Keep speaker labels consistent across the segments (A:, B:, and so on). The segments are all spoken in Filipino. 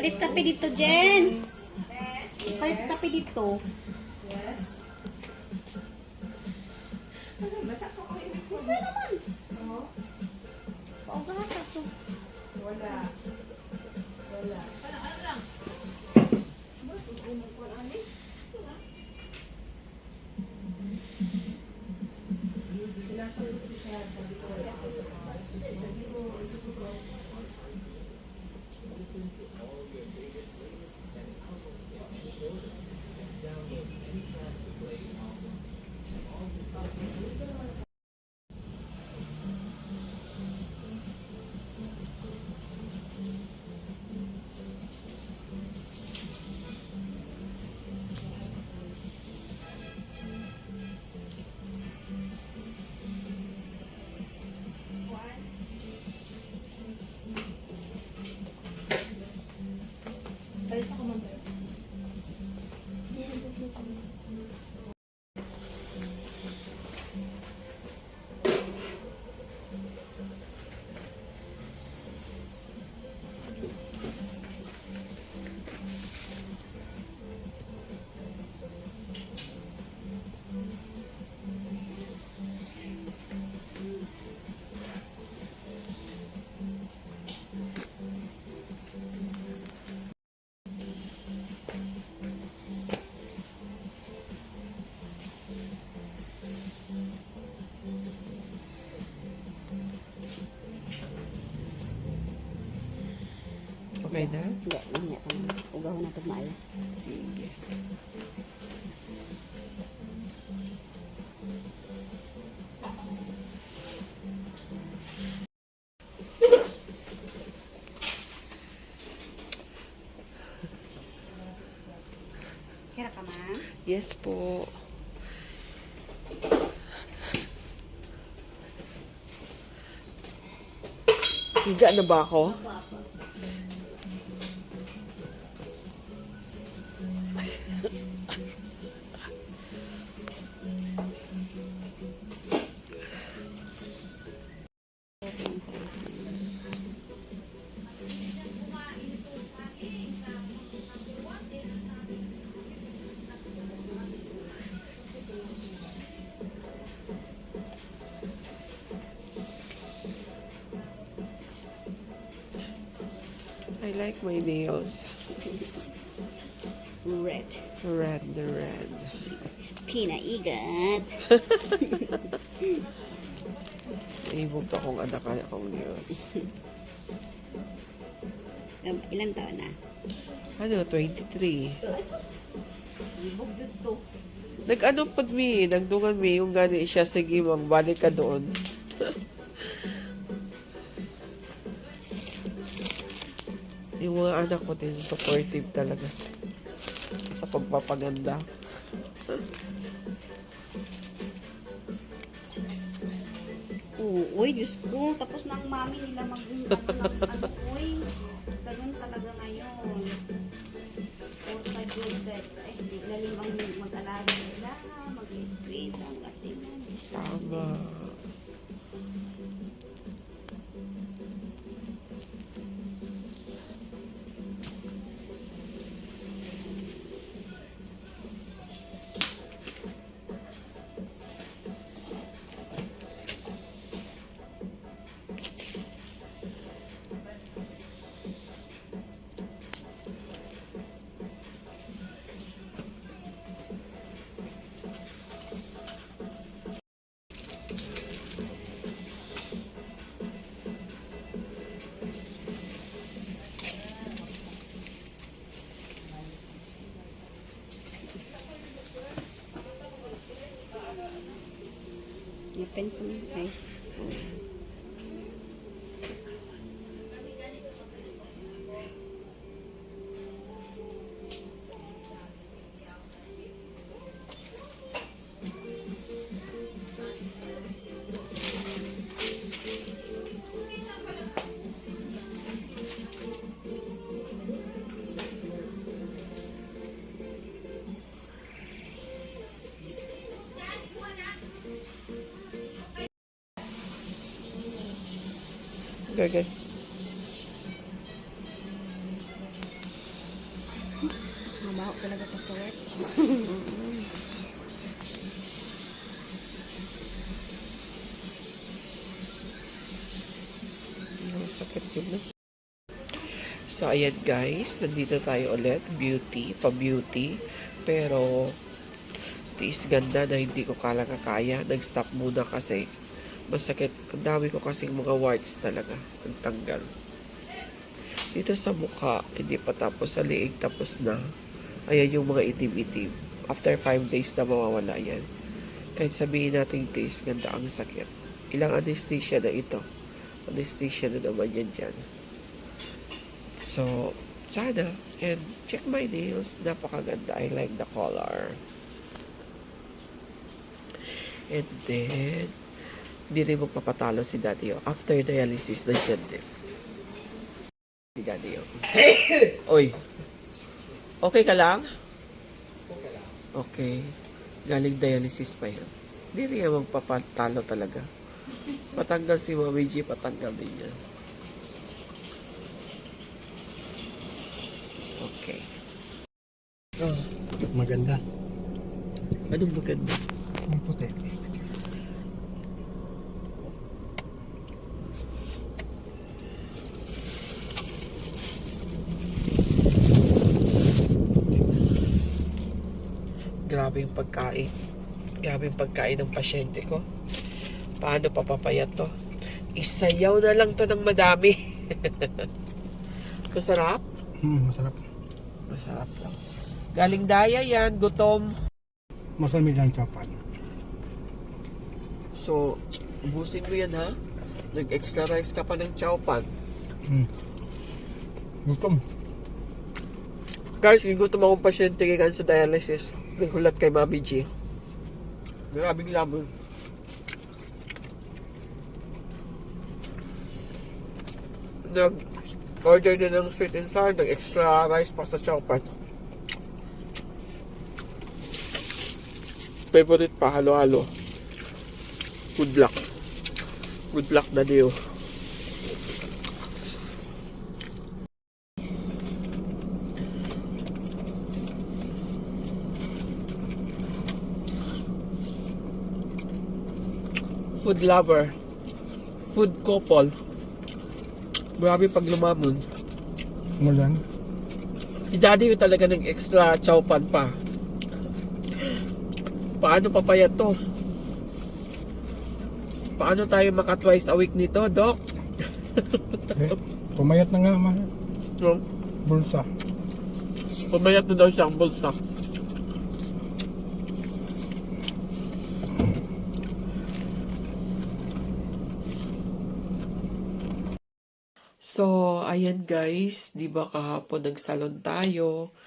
A: Palit kape dito, Jen. Palit kape dito.
B: Yes. Basta ko ko yun.
A: Wala naman.
B: Oo.
A: Paugasa to.
B: Wala. Wala.
C: Ano lang?
B: Sinasunod ko siya. Sabi ko wala ako sa house. Sabi ko, ito sa
D: Okay na?
A: Hindi, mamaya pa naman. Ugaw na ito maayo.
D: Sige.
A: Kira ka, ma'am?
D: Yes po. Higa na ba ako? I like my nails.
A: Red.
D: Red.
A: Pinaigat.
D: Naibog akong anak akong nails.
A: Ilan taon na?
D: Ano, 23.
A: Ibog dito.
D: Nag-ano pag mi, nagdungan mi, yung gani siya, sige, magbalik ka doon. Yung mga anak ko din, supportive talaga sa pagpapaganda.
A: Uy, Diyos ko. Tapos na ang mami nila mag-untat ng ano, uy. Ganun talaga ngayon. Or my God, ay, hindi galing ang mag-alaga nila, mag-escribe, ang ating
D: Tama.
A: Open ko na, guys.
D: Good.
B: Wow, talaga basta works.
D: Ang sakit yun na. So, ayan guys, nandito tayo ulit. Beauty, pa-beauty. Pero, tiis ganda na hindi ko kaya. Nag-stop muna kasi masakit. Ang dami ko kasing mga warts talaga. Ang tanggal. Dito sa mukha, hindi pa tapos. Sa liig, tapos na. Ayan yung mga itim-itim. After 5 days na mawawala yan. Kahit sabihin natin tiis ganda, ang sakit. Ilang anesthesia na ito. Anesthesia na naman yan dyan. So, sana. And check my nails. Napakaganda. I like the color. And then, hindi rin magpapatalo si Daddy O. After dialysis, nandiyan din. Si Daddy O. Oy. Okay ka lang? Okay. Galing dialysis pa yan. Hindi rin yan magpapatalo talaga. Patanggal si Mami G, patanggal din yan. Okay. Oh,
C: Maganda.
D: anong maganda?
C: Ang puti.
D: Grabe yung pagkain. Grabe yung pagkain ng pasyente ko. Paano papapayat to? Isayaw na lang to ng madami. Masarap?
C: Masarap.
D: Masarap lang. Galing daya yan, gutom.
C: Masamig ang chapan.
D: So, ubusin mo yan ha. Nag-extra rice ka pa ng chowpan.
C: Gutom.
D: Guys, yung gutom akong pasyente kayo sa dialysis. Nagkulat kay Mami G. Grabing labon. Nag-order na ng sweet and sour, nag-extra rice pa sa chowpan. Favorite pa, halo-halo. Good luck. Good luck na Dio. Food lover. Food couple. Grabe pag lumamon.
C: Mulan.
D: Idadi yung talaga ng extra chowpan pa. Paano papayat to? Paano tayo maka twice a week nito, Doc?
C: Pumayat na nga man.
D: No?
C: Bulsa.
D: Pumayat na daw siya ang bulsa. So, ayan guys, di ba kahapon nagsalon tayo,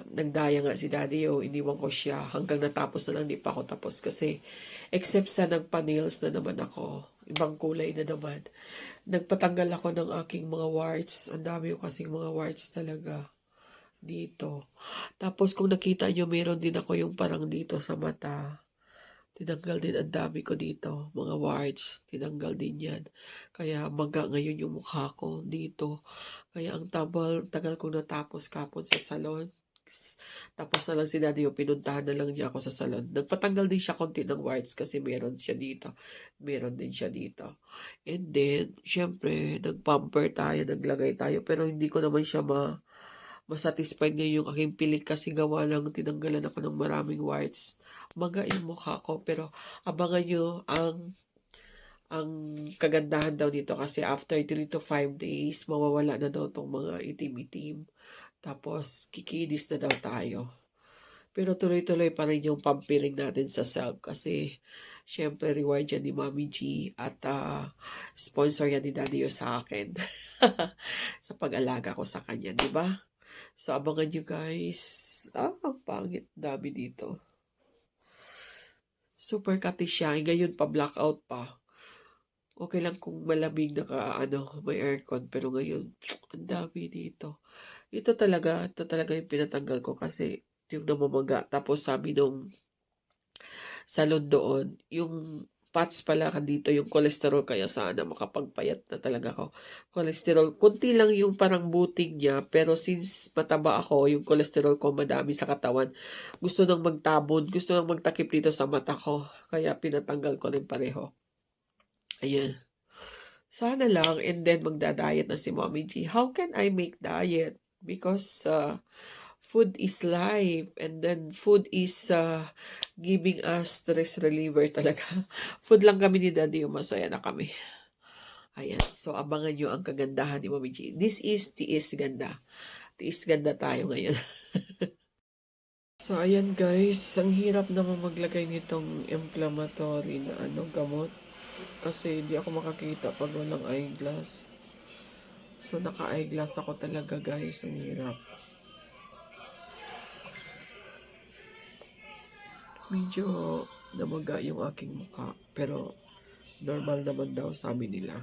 D: nagdaya nga si Daddy O, iniwan ko siya hanggang natapos na lang, di pa ako tapos kasi except sa nagpa-nails na naman ako, ibang kulay na naman. Nagpatanggal ako ng aking mga warts, ang dami ko kasing mga warts talaga dito. Tapos kung nakita nyo, meron din ako yung parang dito sa mata. Tinanggal din ang dami ko dito. Mga warts, tinanggal din yan. Kaya maga ngayon yung mukha ko dito. Kaya ang tagal kong natapos kapon sa salon. Tapos na lang si Daddy yung pinuntahan na lang niya ako sa salon. Nagpatanggal din siya konti ng warts kasi meron siya dito. Meron din siya dito. And then, syempre, nagpamper tayo, naglagay tayo. Pero hindi ko naman siya masatisfied ngayon yung aking pilik kasi gawa lang tinanggalan ako ng maraming warts. Maga yung mukha ko pero abangan nyo ang kagandahan daw dito kasi after 3 to 5 days mawawala na daw tong mga itim-itim. Tapos kikinis na daw tayo. Pero tuloy-tuloy pa rin yung pampiling natin sa self kasi syempre reward yan ni Mami G at sponsor yan ni Daddy O sa akin sa pag-alaga ko sa kanya, di ba? So, abangan nyo guys. Ang pangit. Dami dito. Super kati siya. Ngayon pa, blackout pa. Okay lang kung malamig may aircon. Pero ngayon, ang dami dito. Ito talaga yung pinatanggal ko kasi yung namamaga. Tapos sabi nung salon doon, yung fats pala dito yung cholesterol, kaya sana makapagpayat na talaga ako. Cholesterol, kunti lang yung parang butig niya, pero since mataba ako, yung cholesterol ko madami sa katawan, gusto nang magtabon, gusto nang magtakip dito sa mata ko, kaya pinatanggal ko rin pareho. Ayan. Sana lang, and then magda-diet na si Mommy G. How can I make diet? Because food is life, and then food is giving us stress reliever talaga. Food lang kami ni Daddy, yung masaya na kami. Ayan, so abangan nyo ang kagandahan ni Mommy G. This is Tiis Ganda. Tiis Ganda tayo ngayon. So ayan guys, ang hirap naman maglagay nitong inflammatory na gamot. Kasi hindi ako makakita pag walang eyeglass. So naka-eyeglass ako talaga guys, ang hirap. Medyo namaga yung aking mukha, pero normal naman daw sabi nila.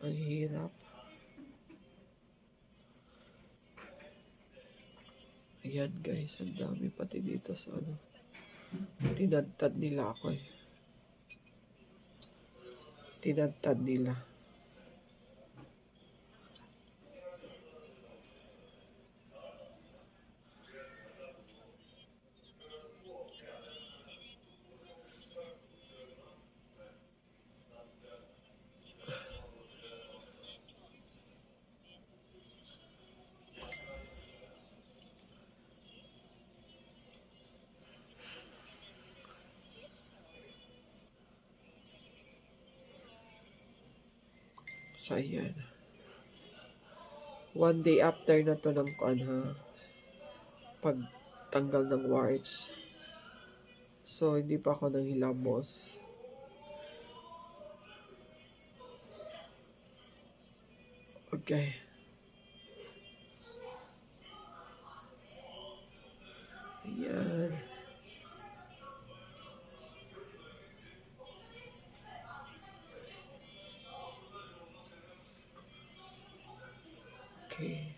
D: Ang hirap. Ayan guys, ang dami pati dito sa tinadtad nila ako eh. Tinadtad nila. So, ayan. One day after na to ng pagtanggal ng warts. So, hindi pa ako nanghilamos. Okay. Ayan. Okay.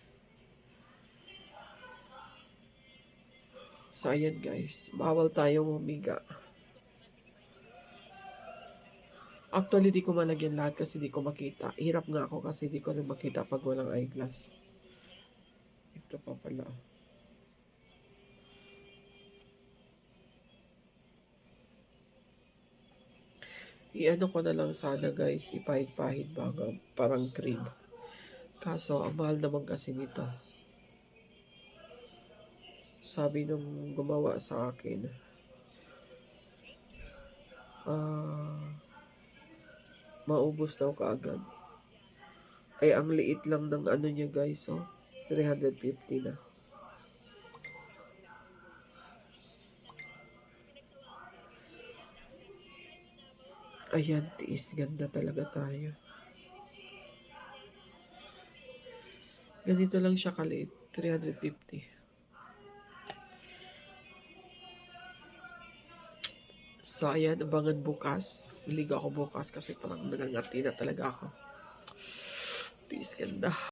D: So, ayan guys. Bawal tayong humiga. Actually, di ko malagyan lahat kasi di ko makita. Hirap nga ako kasi di ko rin makita pag walang eyeglass. Ito pa pala. I-ano ko na lang sana guys. Ipahid-pahid baga. Parang cream. Kaso, ang mahal naman kasi nito. Sabi nung gumawa sa akin, maubos daw kaagad. Ay, ang liit lang ng niya guys, 350 na. Ayan, Tiis Ganda talaga tayo. Ganito lang siya kaliit, 350. So, ayan, abangan bukas. Liga ako bukas kasi parang nangangati na talaga ako. Tiis Ganda.